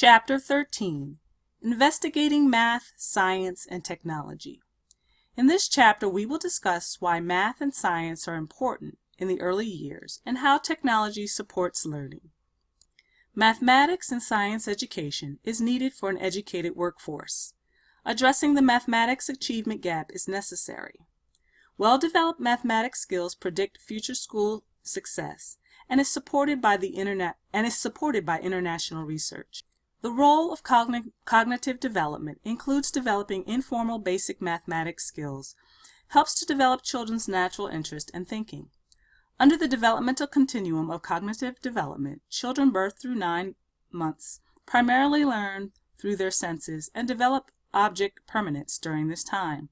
Chapter 13, Investigating Math, Science, and Technology. In this chapter, we will discuss why math and science are important in the early years and how technology supports learning. Mathematics and science education is needed for an educated workforce. Addressing the mathematics achievement gap is necessary. Well-developed mathematics skills predict future school success and is supported by international research. The role of cognitive development includes developing informal basic mathematics skills, helps to develop children's natural interest and thinking. Under the developmental continuum of cognitive development, children birth through 9 months primarily learn through their senses and develop object permanence during this time.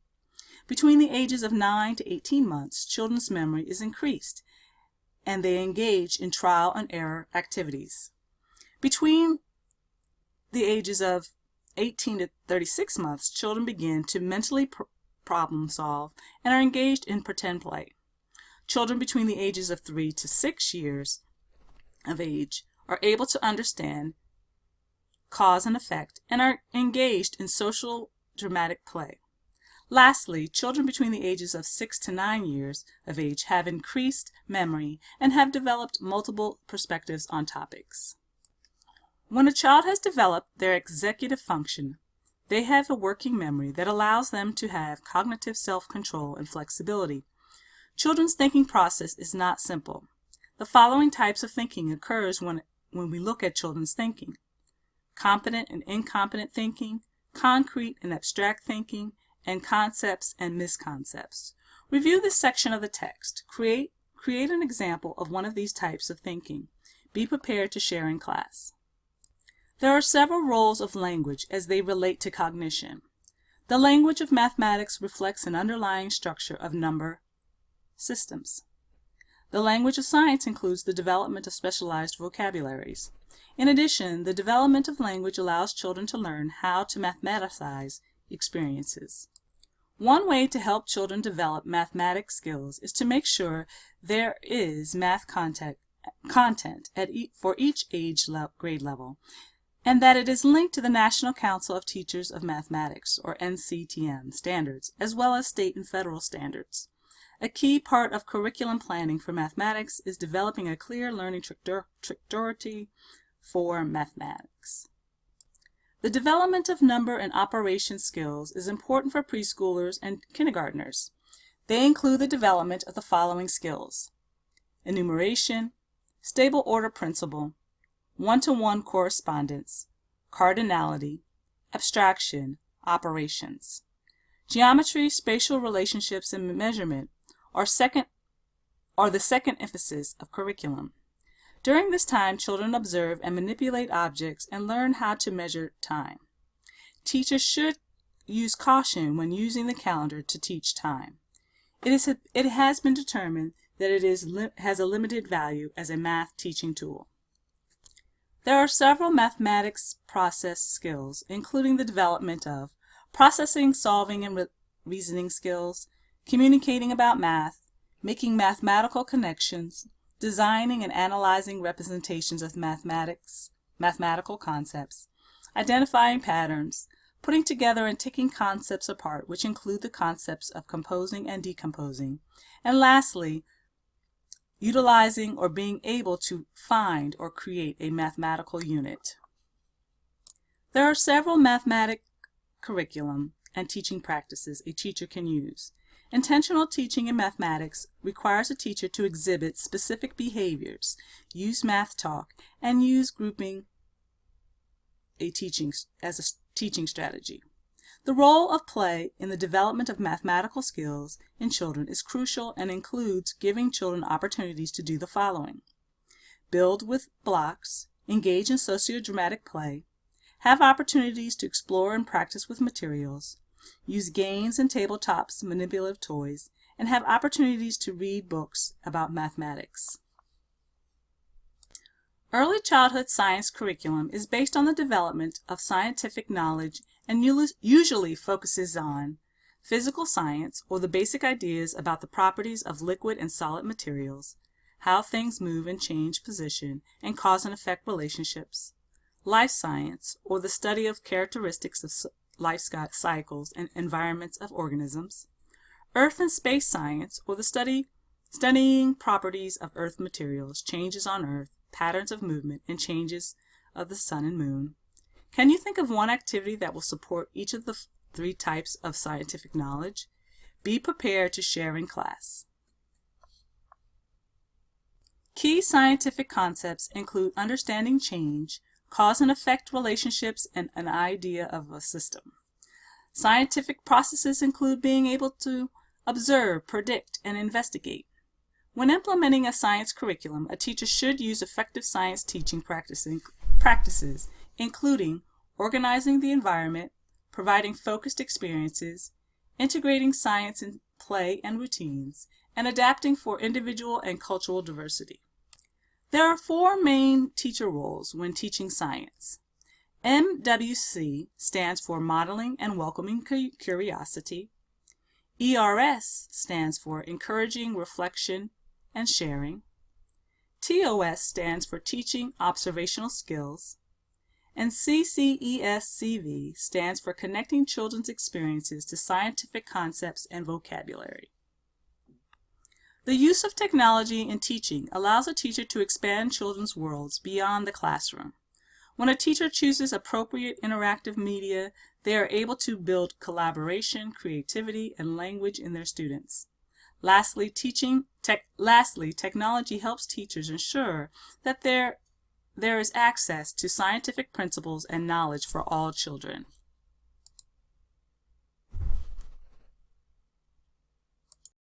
Between the ages of 9 to 18 months, children's memory is increased and they engage in trial and error activities. Between the ages of 18 to 36 months, children begin to mentally problem solve and are engaged in pretend play. Children between the ages of 3 to 6 years of age are able to understand cause and effect and are engaged in social dramatic play. Lastly, children between the ages of 6 to 9 years of age have increased memory and have developed multiple perspectives on topics. When a child has developed their executive function, they have a working memory that allows them to have cognitive self-control and flexibility. Children's thinking process is not simple. The following types of thinking occurs when we look at children's thinking: competent and incompetent thinking, concrete and abstract thinking, and concepts and misconcepts. Review this section of the text. Create an example of one of these types of thinking. Be prepared to share in class. There are several roles of language as they relate to cognition. The language of mathematics reflects an underlying structure of number systems. The language of science includes the development of specialized vocabularies. In addition, the development of language allows children to learn how to mathematicize experiences. One way to help children develop mathematics skills is to make sure there is math content for each grade level, and that it is linked to the National Council of Teachers of Mathematics, or NCTM, standards, as well as state and federal standards. A key part of curriculum planning for mathematics is developing a clear learning trajectory for mathematics. The development of number and operation skills is important for preschoolers and kindergartners. They include the development of the following skills: enumeration, stable order principle, one-to-one correspondence, cardinality, abstraction, operations. Geometry, spatial relationships, and measurement are the second emphasis of curriculum. During this time, children observe and manipulate objects and learn how to measure time. Teachers should use caution when using the calendar to teach time. It has been determined that it has a limited value as a math teaching tool. There are several mathematics process skills, including the development of processing, solving, and reasoning skills, communicating about math, making mathematical connections, designing and analyzing representations of mathematical concepts, identifying patterns, putting together and taking concepts apart, which include the concepts of composing and decomposing, and lastly, utilizing or being able to find or create a mathematical unit. There are several mathematics curriculum and teaching practices a teacher can use. Intentional teaching in mathematics requires a teacher to exhibit specific behaviors, use math talk, and use grouping as a teaching strategy. The role of play in the development of mathematical skills in children is crucial and includes giving children opportunities to do the following: build with blocks, engage in sociodramatic play, have opportunities to explore and practice with materials, use games and tabletops, manipulative toys, and have opportunities to read books about mathematics. Early childhood science curriculum is based on the development of scientific knowledge and usually focuses on physical science, or the basic ideas about the properties of liquid and solid materials, how things move and change position and cause and effect relationships, life science, or the study of characteristics of life cycles and environments of organisms, earth and space science, or the studying properties of earth materials, changes on earth, patterns of movement, and changes of the sun and moon. Can you think of one activity that will support each of the three types of scientific knowledge? Be prepared to share in class. Key scientific concepts include understanding change, cause and effect relationships, and an idea of a system. Scientific processes include being able to observe, predict, and investigate. When implementing a science curriculum, a teacher should use effective science teaching practices, including organizing the environment, providing focused experiences, integrating science in play and routines, and adapting for individual and cultural diversity. There are four main teacher roles when teaching science. MWC stands for Modeling and Welcoming Curiosity. ERS stands for Encouraging Reflection and Sharing. TOS stands for Teaching Observational Skills. And CCESCV stands for Connecting Children's Experiences to Scientific Concepts and Vocabulary. The use of technology in teaching allows a teacher to expand children's worlds beyond the classroom. When a teacher chooses appropriate interactive media, they are able to build collaboration, creativity, and language in their students. Lastly, technology helps teachers ensure that there is access to scientific principles and knowledge for all children.